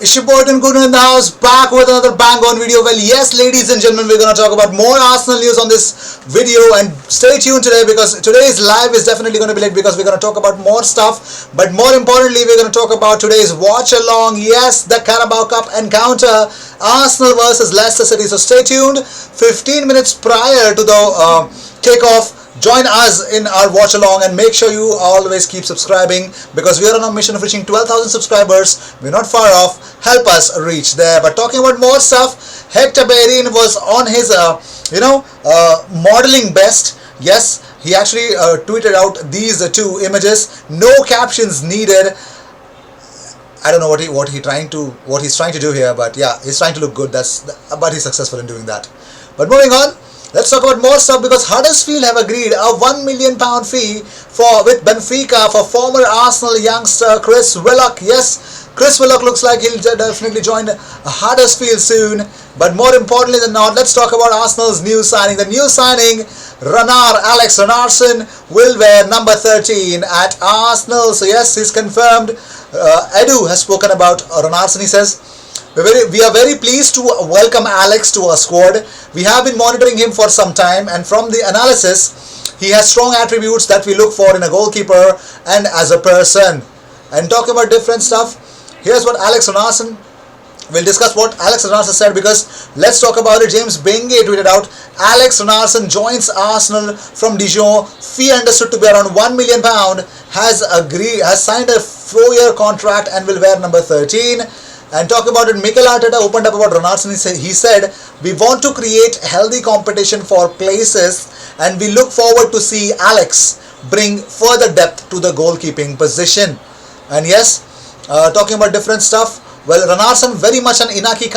It's your boy Good in the house, back with another bang on video. Well, yes, ladies and gentlemen, we're gonna talk about more Arsenal news on this video, and stay tuned today because today's live is definitely gonna be late because we're gonna talk about more stuff. But more importantly, we're gonna talk about today's watch along. Yes, the Carabao Cup encounter, Arsenal versus Leicester City. So stay tuned. 15 minutes prior to the kickoff, join us in our watch along and make sure you always keep subscribing because we are on a mission of reaching 12,000 subscribers. We're not far off. Help us reach there. But talking about more stuff, Hector Bellerin was on his modeling best. Yes, he actually tweeted out these two images. No captions needed. I don't know what he's trying to do here, but yeah, he's trying to look good. But he's successful in doing that. But moving on, let's talk about more stuff because Huddersfield have agreed a £1 million fee with Benfica for former Arsenal youngster Chris Willock. Yes, Chris Willock looks like he'll definitely join Huddersfield soon. But more importantly than not, let's talk about Arsenal's new signing. The new signing, Alex Runarsson, will wear number 13 at Arsenal. So yes, he's confirmed. Edu has spoken about Runarsson. He says, we are very pleased to welcome Alex to our squad. We have been monitoring him for some time, and from the analysis, he has strong attributes that we look for in a goalkeeper and as a person. And talking about different stuff, here's what Alex Runarsson, we'll discuss what Alex Runarsson said because let's talk about it. James Benge tweeted out, Alex Runarsson joins Arsenal from Dijon. Fee understood to be around £1 million. Has signed a 4-year contract and will wear number 13. And talking about it, Mikel Arteta opened up about Runarsson. He said, we want to create healthy competition for places and we look forward to see Alex bring further depth to the goalkeeping position. And yes, talking about different stuff, well, Runarsson very much an Iñaki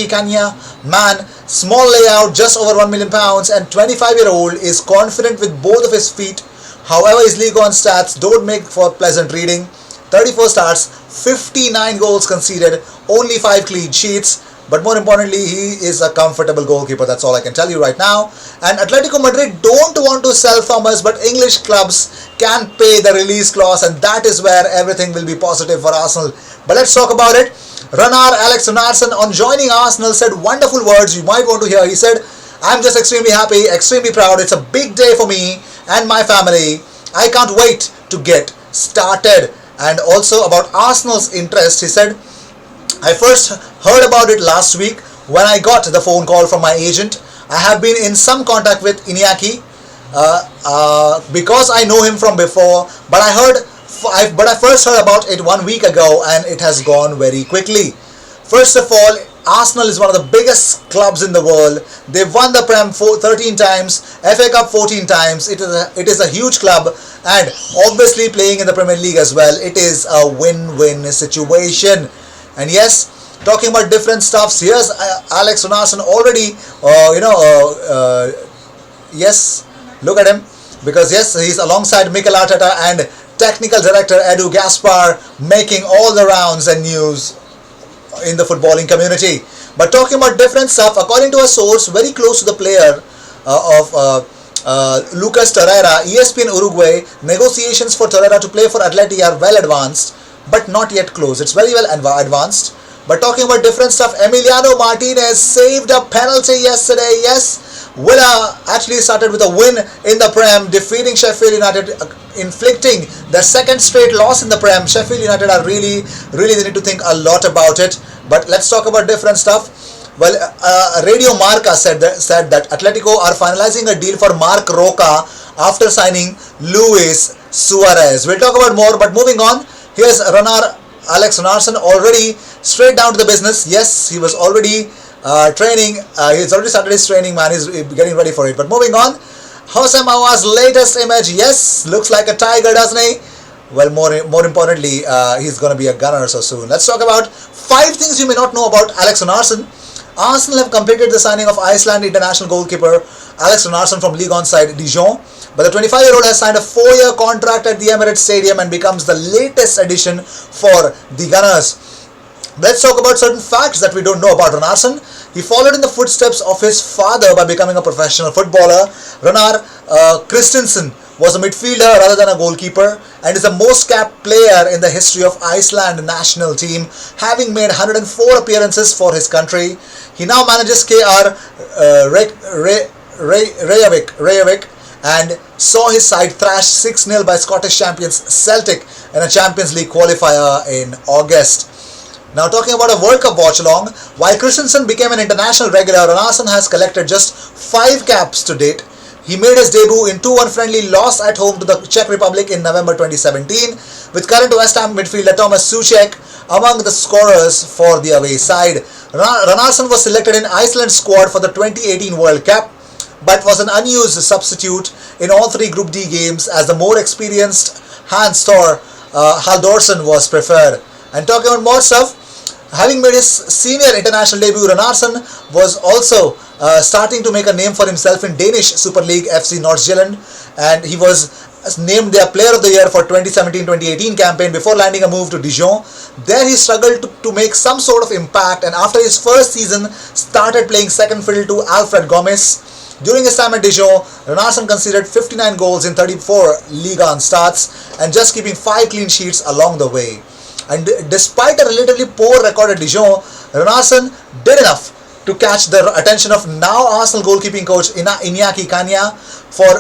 Kanya man, small layout, just over £1 million, and 25-year-old is confident with both of his feet. However, his league on stats don't make for pleasant reading. 34 starts, 59 goals conceded, only 5 clean sheets. But more importantly, he is a comfortable goalkeeper. That's all I can tell you right now. And Atletico Madrid don't want to sell Thomas, but English clubs can pay the release clause, and that is where everything will be positive for Arsenal. But let's talk about it. Alex Runarsson, on joining Arsenal, said wonderful words you might want to hear. He said, I'm just extremely happy, extremely proud. It's a big day for me and my family. I can't wait to get started. And also about Arsenal's interest, he said, I first heard about it last week when I got the phone call from my agent. I have been in some contact with Iñaki because I know him from before, but I first heard about it 1 week ago and it has gone very quickly. First of all, Arsenal is one of the biggest clubs in the world. They've won the Prem 13 times, FA Cup 14 times. It is a huge club, and obviously playing in the Premier League as well. It is a win-win situation. And yes, talking about different stuffs, here's Alex Runarsson already, yes, look at him, because yes, he's alongside Mikel Arteta and technical director Edu Gaspar, making all the rounds and news in the footballing community. But talking about different stuff, according to a source very close to the player Lucas Torreira, ESPN Uruguay, negotiations for Torreira to play for Atleti are well advanced, but not yet close. It's very well advanced. But talking about different stuff, Emiliano Martinez saved a penalty yesterday. Yes, Villa actually started with a win in the Prem, defeating Sheffield United, inflicting their second straight loss in the Prem. Sheffield United are really they need to think a lot about it. But let's talk about different stuff. Well, Radio Marca said that Atletico are finalizing a deal for Marc Roca after signing Luis Suarez. We'll talk about more, but moving on, here's Alex Runarsson already straight down to the business. Yes, he was already training. He's already started his training, man. He's getting ready for it. But moving on, Jose Maua's latest image. Yes, looks like a tiger, doesn't he? Well, more importantly, he's going to be a gunner so soon. Let's talk about 5 things you may not know about Alex Runarsson. Arsenal have completed the signing of Iceland international goalkeeper Alex Runarsson from Ligue 1 side Dijon. But the 25-year-old has signed a 4-year contract at the Emirates Stadium and becomes the latest addition for the Gunners. Let's talk about certain facts that we don't know about Runarsson. He followed in the footsteps of his father by becoming a professional footballer. Runar Christensen was a midfielder rather than a goalkeeper and is the most capped player in the history of Iceland national team, having made 104 appearances for his country. He now manages KR Reykjavik and saw his side thrashed 6-0 by Scottish champions Celtic in a Champions League qualifier in August. Now talking about a World Cup watch along, while Christensen became an international regular, Runarsson has collected just 5 caps to date. He made his debut in 2-1 friendly loss at home to the Czech Republic in November 2017, with current West Ham midfielder Thomas Soucek among the scorers for the away side. Runarsson was selected in Iceland's squad for the 2018 World Cup, but was an unused substitute in all 3 Group D games as the more experienced Hans Thor Haldorsson was preferred. And talking about more stuff, having made his senior international debut, Runarsson was also starting to make a name for himself in Danish Super League FC Nordsjælland, and he was named their Player of the Year for 2017-2018 campaign before landing a move to Dijon. There he struggled to make some sort of impact, and after his first season started playing second fiddle to Alfred Gomez. During his time at Dijon, Runarsson conceded 59 goals in 34 Ligue 1 starts and just keeping 5 clean sheets along the way. And despite a relatively poor record at Dijon, Runarsson did enough to catch the attention of now Arsenal goalkeeping coach Iñaki Kanya,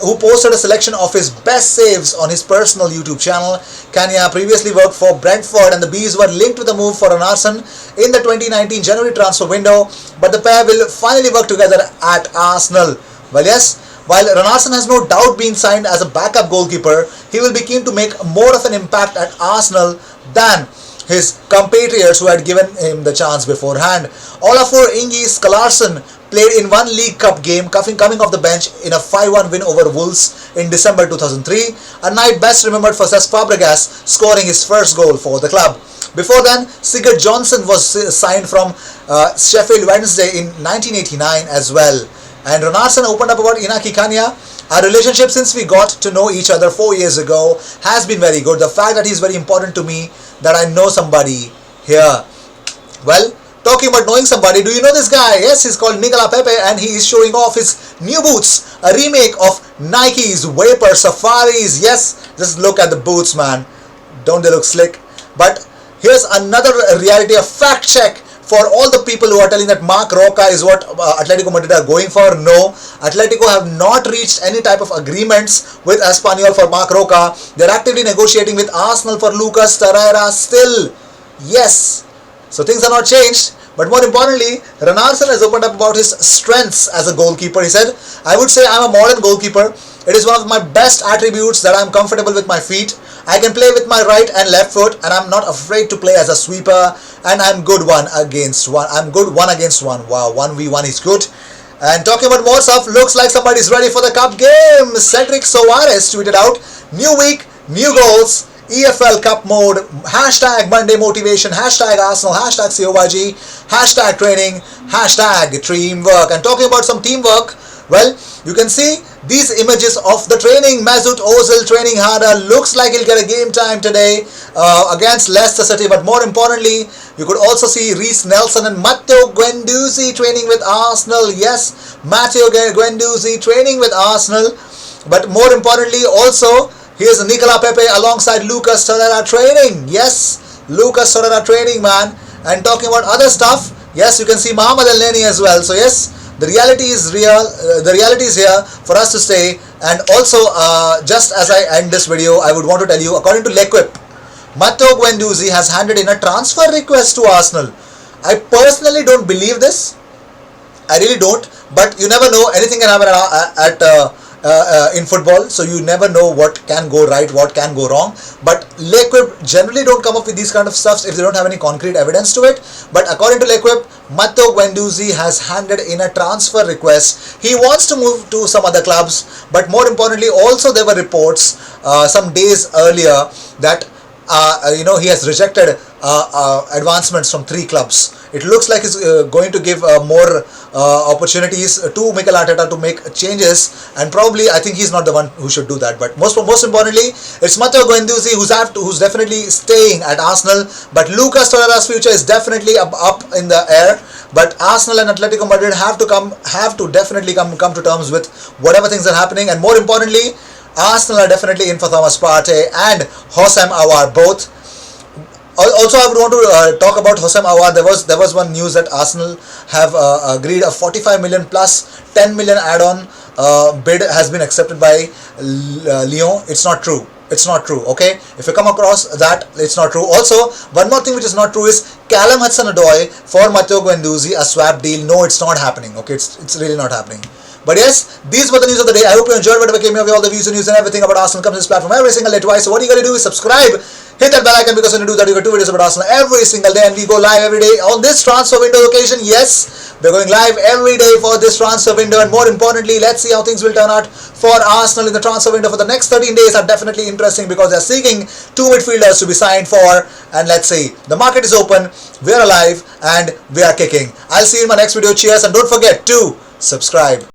who posted a selection of his best saves on his personal YouTube channel. Kanya previously worked for Brentford, and the Bees were linked with a move for Runarsson in the 2019 January transfer window, but the pair will finally work together at Arsenal. Well, yes, while Runarsson has no doubt been signed as a backup goalkeeper, he will be keen to make more of an impact at Arsenal than his compatriots who had given him the chance beforehand. Olafur Ingi Skalarsson played in 1 League Cup game, coming off the bench in a 5-1 win over Wolves in December 2003, a night best remembered for Cesc Fabregas scoring his first goal for the club. Before then, Sigurd Johnson was signed from Sheffield Wednesday in 1989 as well. And Runarsson opened up about Iñaki Kanya. Our relationship since we got to know each other 4 years ago has been very good. The fact that he's very important to me, that I know somebody here. Well, talking about knowing somebody, do you know this guy? Yes, he's called Nicola Pepe, and he is showing off his new boots, a remake of Nike's Vapor Safaris. Yes, just look at the boots, man. Don't they look slick? But here's another reality, a fact check for all the people who are telling that Marc Roca is what Atletico Madrid are going for. No, Atletico have not reached any type of agreements with Espanyol for Marc Roca. They're actively negotiating with Arsenal for Lucas Torreira still. Yes, so things are not changed. But more importantly, Runarsson has opened up about his strengths as a goalkeeper. He said, I would say I'm a modern goalkeeper. It is one of my best attributes that I'm comfortable with my feet. I can play with my right and left foot, and I'm not afraid to play as a sweeper, and I'm good one against one. I'm good one against one. Wow, 1v1 is good. And talking about more stuff, looks like somebody's ready for the cup game. Cedric Soares tweeted out, new week, new goals, EFL Cup mode, hashtag Monday motivation, hashtag Arsenal, hashtag COYG, hashtag training, hashtag teamwork. And talking about some teamwork, well, you can see these images of the training. Mesut Ozil training harder. Looks like he'll get a game time today against Leicester City. But more importantly, you could also see Reece Nelson and Matteo Guendouzi training with Arsenal. Yes, Matteo Guendouzi training with Arsenal. But more importantly also, here's Nicola Pepe alongside Lucas Torreira training. Yes, Lucas Torreira training, man. And talking about other stuff, yes, you can see Mohamed El Neni as well. So yes, the reality is real. The reality is here for us to stay. And also, just as I end this video, I would want to tell you, according to L'Equipe, Matteo Guendouzi has handed in a transfer request to Arsenal. I personally don't believe this. I really don't. But you never know. Anything can happen in football, so you never know what can go right, what can go wrong. But L'Equipe generally don't come up with these kind of stuffs if they don't have any concrete evidence to it. But according to L'Equipe, Matteo Guendouzi has handed in a transfer request. He wants to move to some other clubs, but more importantly, also there were reports some days earlier that he has rejected advancements from 3 clubs. It looks like he's going to give more opportunities to Mikel Arteta to make changes, and probably I think he's not the one who should do that. But most importantly, it's Matteo Guendouzi who's definitely staying at Arsenal. But Lucas Torreira's future is definitely up in the air. But Arsenal and Atletico Madrid have to definitely come to terms with whatever things are happening. And more importantly, Arsenal are definitely in for Thomas Partey and Hosam Awar both. Also, I would want to talk about Hosam Awar. There was one news that Arsenal have agreed a 45 million plus 10 million add-on bid has been accepted by Lyon. It's not true. It's not true. Okay, if you come across that, it's not true. Also, one more thing which is not true is Callum Hudson-Odoi for Matteo Guendouzi, a swap deal. No, it's not happening. Okay, it's really not happening. But yes, these were the news of the day. I hope you enjoyed whatever came of all the views and news and everything about Arsenal comes to this platform every single day twice. So what you gotta do is subscribe, hit that bell icon, because when you do that you get 2 videos about Arsenal every single day, and we go live every day on this transfer window occasion. Yes, we're going live every day for this transfer window, and more importantly, let's see how things will turn out for Arsenal in the transfer window for the next 13 days. Are definitely interesting because they're seeking 2 midfielders to be signed for, and let's see. The market is open, we're alive, and we are kicking. I'll see you in my next video. Cheers, and don't forget to subscribe.